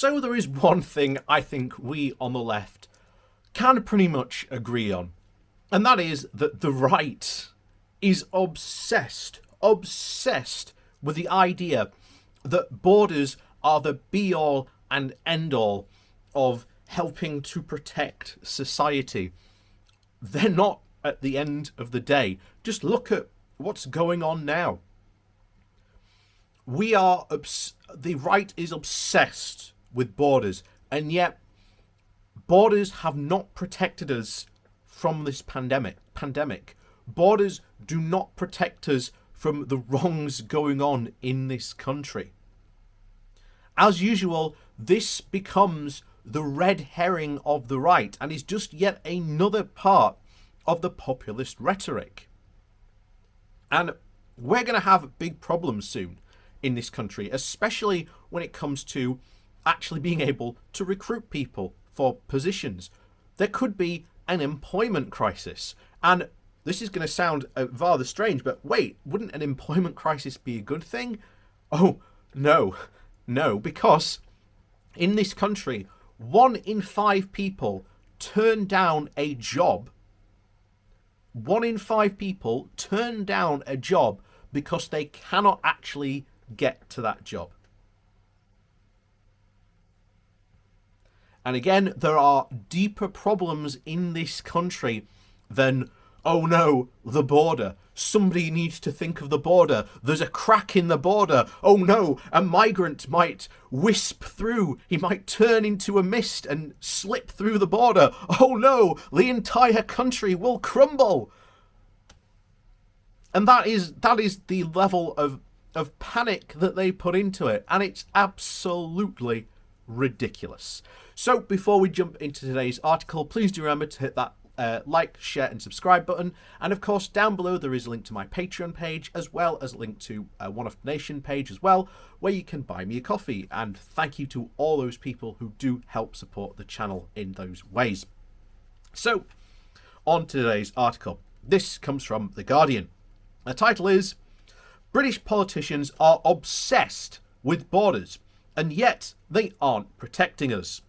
So there is one thing I think we on the left can pretty much agree on, and that is that the right is obsessed with the idea that borders are the be-all and end-all of helping to protect society. They're not at the end of the day. Just look at what's going on now. The right is obsessed with borders, and yet borders have not protected us from this pandemic. Borders do not protect us from the wrongs going on in this country. As usual, this becomes the red herring of the right and is just yet another part of the populist rhetoric. And we're going to have big problems soon in this country, especially when it comes to actually being able to recruit people for positions. There could be an employment crisis. And this is going to sound rather strange, but wait, wouldn't an employment crisis be a good thing? Oh, no, because in this country, 1 in 5 people turn down a job. 1 in 5 people turn down a job because they cannot actually get to that job. And again, there are deeper problems in this country than, oh no, the border. Somebody needs to think of the border. There's a crack in the border. Oh no, a migrant might wisp through. He might turn into a mist and slip through the border. Oh no, the entire country will crumble. And that is the level of panic that they put into it. And it's absolutely ridiculous. So before we jump into today's article, please do remember to hit that like, share and subscribe button. And of course, down below there is a link to my Patreon page, as well as a link to a one-off donation page as well, where you can buy me a coffee. And thank you to all those people who do help support the channel in those ways. So, on to today's article. This comes from The Guardian. The title is, British politicians are obsessed with borders, and yet they aren't protecting us.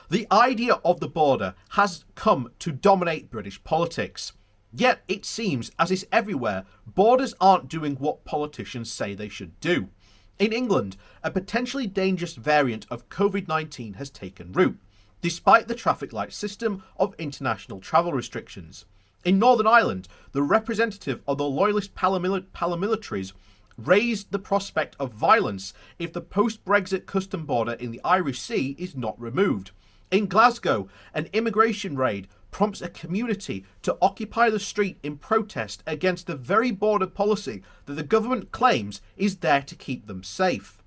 The idea of the border has come to dominate British politics. Yet it seems, as is everywhere, borders aren't doing what politicians say they should do. In England, a potentially dangerous variant of COVID-19 has taken root, despite the traffic light system of international travel restrictions. In Northern Ireland, the representative of the loyalist paramilitaries raised the prospect of violence if the post-Brexit custom border in the Irish Sea is not removed. In Glasgow, an immigration raid prompts a community to occupy the street in protest against the very border policy that the government claims is there to keep them safe.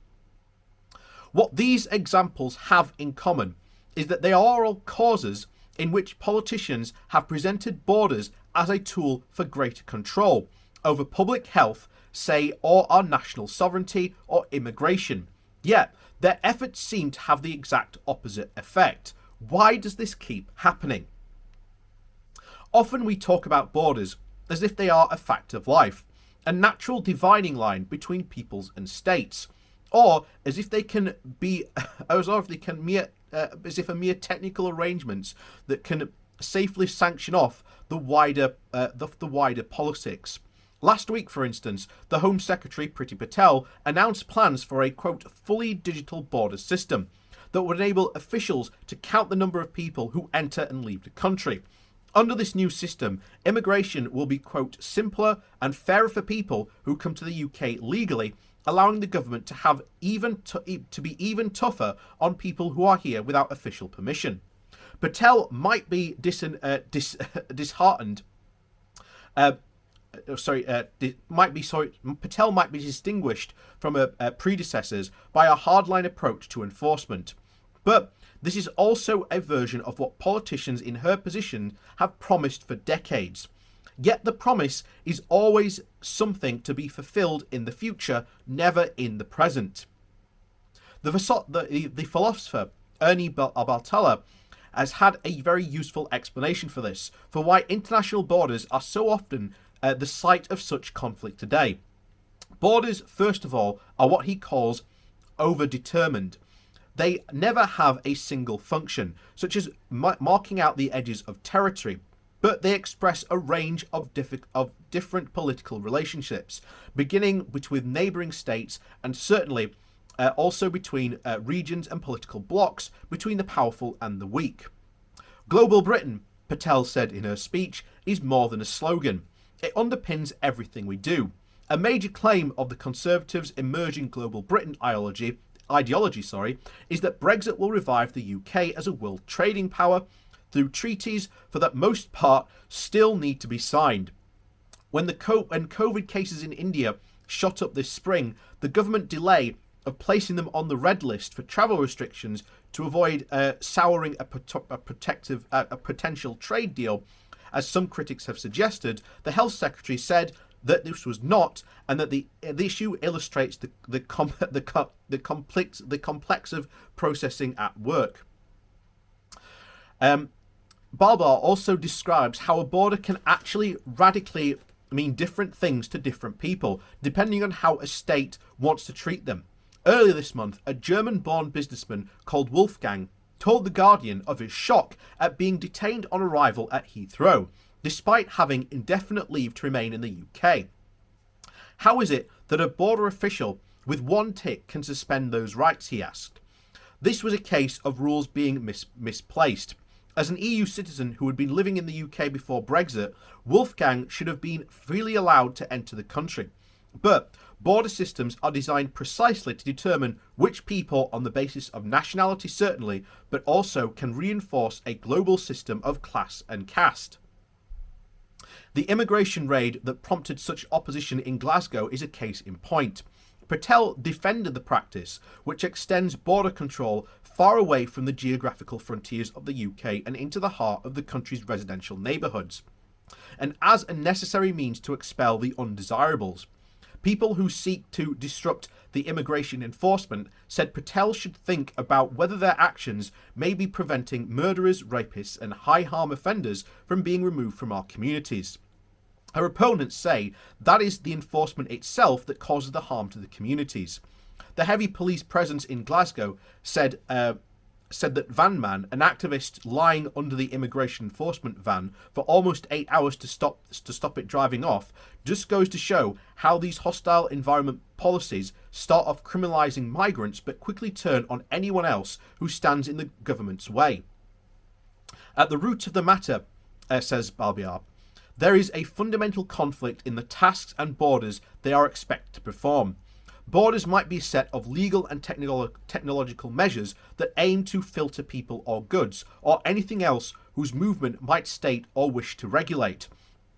What these examples have in common is that they are all causes in which politicians have presented borders as a tool for greater control over public health, say, or our national sovereignty or immigration. Yet, their efforts seem to have the exact opposite effect. Why does this keep happening? Often we talk about borders as if they are a fact of life, a natural dividing line between peoples and states, or as if they can be, as if a mere technical arrangements that can safely sanction off the wider politics. Last week, for instance, the Home Secretary, Priti Patel, announced plans for a, quote, fully digital border system that would enable officials to count the number of people who enter and leave the country. Under this new system, immigration will be, quote, simpler and fairer for people who come to the UK legally, allowing the government to have to be even tougher on people who are here without official permission. Patel might be Patel might be distinguished from her predecessors by a hardline approach to enforcement. But this is also a version of what politicians in her position have promised for decades. Yet the promise is always something to be fulfilled in the future, never in the present. The philosopher Ernie Bartella has had a very useful explanation for this, for why international borders are so often the site of such conflict today. Borders, first of all, are what he calls over-determined. They never have a single function, such as marking out the edges of territory, but they express a range of different political relationships, beginning with neighbouring states and certainly also between regions and political blocs, between the powerful and the weak. Global Britain, Patel said in her speech, is more than a slogan. It underpins everything we do. A major claim of the Conservatives' emerging Global Britain ideology, is that Brexit will revive the UK as a world trading power through treaties for that most part still need to be signed. When COVID cases in India shot up this spring, the government delay of placing them on the red list for travel restrictions to avoid souring a potential trade deal, as some critics have suggested, the Health Secretary said that this was not, and that the issue illustrates the complex of processing at work. Balbar also describes how a border can actually radically mean different things to different people, depending on how a state wants to treat them. Earlier this month, a German-born businessman called Wolfgang told The Guardian of his shock at being detained on arrival at Heathrow, despite having indefinite leave to remain in the UK. How is it that a border official with one tick can suspend those rights, he asked. This was a case of rules being misplaced. As an EU citizen who had been living in the UK before Brexit, Wolfgang should have been freely allowed to enter the country. But border systems are designed precisely to determine which people, on the basis of nationality certainly, but also can reinforce a global system of class and caste. The immigration raid that prompted such opposition in Glasgow is a case in point. Patel defended the practice, which extends border control far away from the geographical frontiers of the UK and into the heart of the country's residential neighbourhoods, and as a necessary means to expel the undesirables. People who seek to disrupt the immigration enforcement, said Patel should think about whether their actions may be preventing murderers, rapists and high-harm offenders from being removed from our communities. Her opponents say that is the enforcement itself that causes the harm to the communities. The heavy police presence in Glasgow said that Vanman, an activist lying under the immigration enforcement van for almost 8 hours to stop it driving off, just goes to show how these hostile environment policies start off criminalising migrants but quickly turn on anyone else who stands in the government's way. At the root of the matter, says Balbiar, there is a fundamental conflict in the tasks and borders they are expected to perform. Borders might be a set of legal and technological measures that aim to filter people or goods, or anything else whose movement might state or wish to regulate.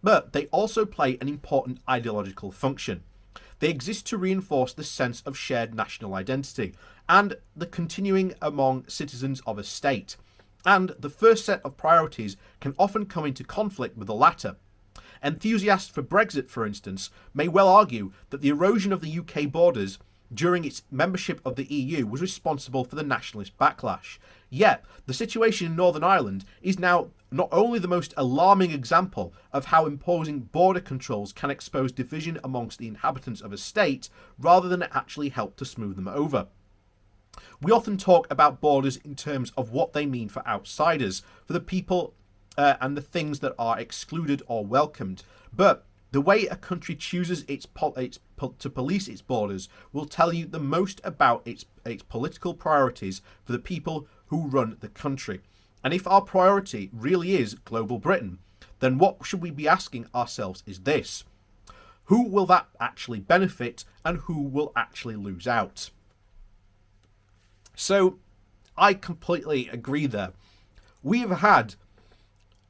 But they also play an important ideological function. They exist to reinforce the sense of shared national identity and the continuing among citizens of a state. And the first set of priorities can often come into conflict with the latter. Enthusiasts for Brexit, for instance, may well argue that the erosion of the UK borders during its membership of the EU was responsible for the nationalist backlash. Yet, the situation in Northern Ireland is now not only the most alarming example of how imposing border controls can expose division amongst the inhabitants of a state, rather than actually help to smooth them over. We often talk about borders in terms of what they mean for outsiders, for the people and the things that are excluded or welcomed. But the way a country chooses to police its borders will tell you the most about its political priorities for the people who run the country. And if our priority really is global Britain, then what should we be asking ourselves is this: who will that actually benefit and who will actually lose out? So I completely agree there. We have had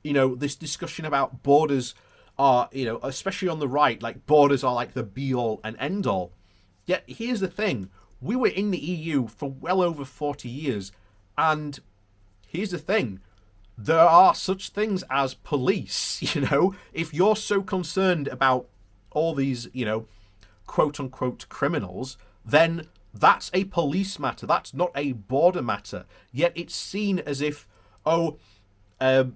this discussion about borders are, especially on the right, like borders are like the be-all and end-all. Yet here's the thing. We were in the EU for well over 40 years. And here's the thing. There are such things as police, If you're so concerned about all these, quote-unquote criminals, then that's a police matter. That's not a border matter. Yet it's seen as if,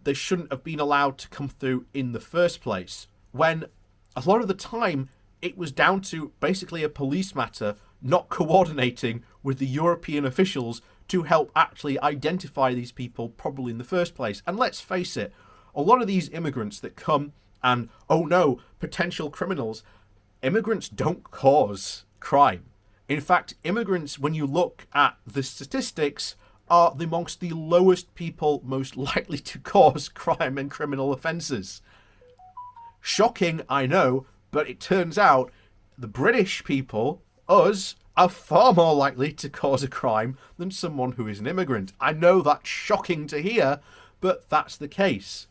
they shouldn't have been allowed to come through in the first place, when a lot of the time it was down to basically a police matter not coordinating with the European officials to help actually identify these people properly in the first place. And let's face it, a lot of these immigrants that come and, oh no, potential criminals, immigrants don't cause crime. In fact, immigrants, when you look at the statistics, are amongst the lowest people most likely to cause crime and criminal offences. Shocking, I know, but it turns out the British people, us, are far more likely to cause a crime than someone who is an immigrant. I know that's shocking to hear, but that's the case.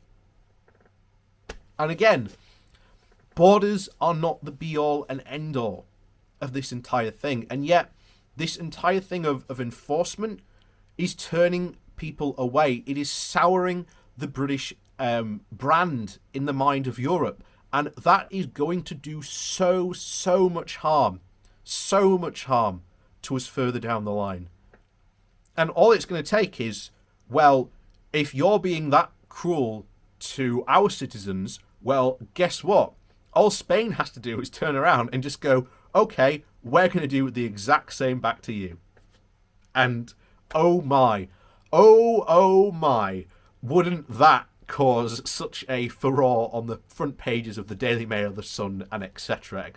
And again, borders are not the be-all and end-all of this entire thing. And yet, this entire thing of enforcement is turning people away. It is souring the British brand in the mind of Europe. And that is going to do so much harm to us further down the line. And all it's going to take is, well, if you're being that cruel to our citizens, well, guess what? All Spain has to do is turn around and just go, okay, we're going to do the exact same back to you. And oh my, wouldn't that cause such a furore on the front pages of the Daily Mail, the Sun, and etc.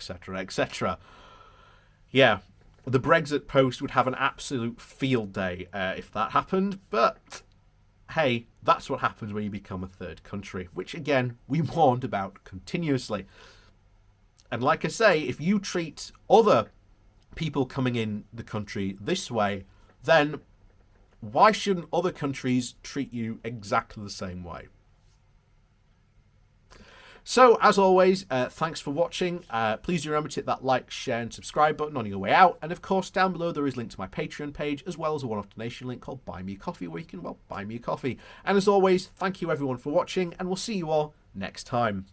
Yeah, the Brexit Post would have an absolute field day if that happened, but hey, that's what happens when you become a third country, which again, we warned about continuously. And like I say, if you treat other people coming in the country this way, then why shouldn't other countries treat you exactly the same way? So, as always, thanks for watching. Please do remember to hit that like, share, and subscribe button on your way out. And of course, down below there is a link to my Patreon page, as well as a one-off donation link called Buy Me a Coffee, where you can, well, buy me a coffee. And as always, thank you everyone for watching, and we'll see you all next time.